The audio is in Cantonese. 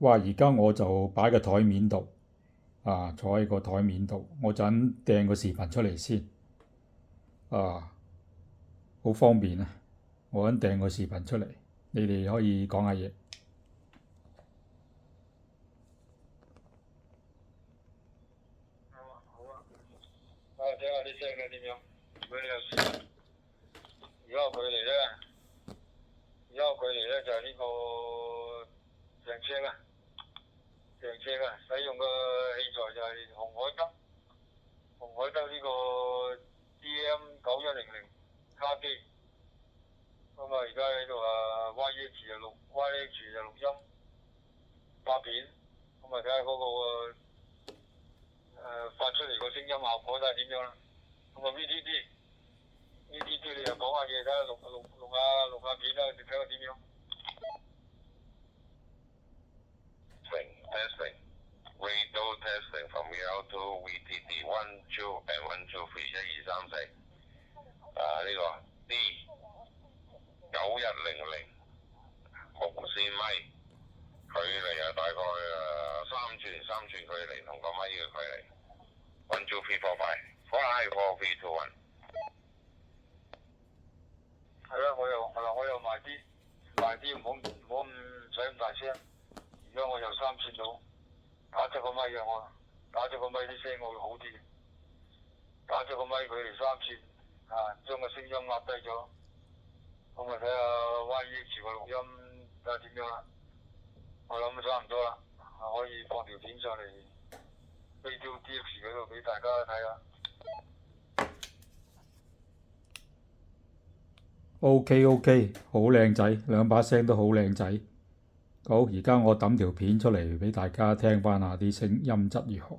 哇！而家我就擺個台面度，坐喺個台面度，我就咁掟個視頻出嚟先，好方便啊！我咁掟個視頻出嚟，你哋可以講下嘢。睇下啲聲嘅點樣？如果你有視頻，而家個距離咧就係呢個上車啦，使用嘅器材就係紅海德呢個 DM9100卡機。咁啊，而家喺度YH 就錄音拍片，咁啊睇下嗰個發出嚟個聲音效果睇下點樣啦。咁啊 VTT 你又講下嘢，睇下錄下片啦，你睇下點樣。Testing radio testing from here to VTT 1 2 and 1 2 3 1 2 3 4。呢個 D9100無線咪，距離大概3寸距離同個咪嘅距離。1 2 3 4 5 5 4 3 2 1。係啦，我又埋啲，唔好唔使咁大聲。而家我又3寸到，打咗個咪嘅我，打咗個咪啲聲我會好啲。打咗個咪距離3寸，將個聲音壓低咗。咁啊睇下 YH 個錄音睇下點樣啦。我諗差唔多啦，可以放條片上嚟 Radio DX 嗰度俾大家睇下。OK，好靚仔，兩把聲都好靚仔。好，而家我揼條片出嚟俾大家聽翻下啲聲音質如何。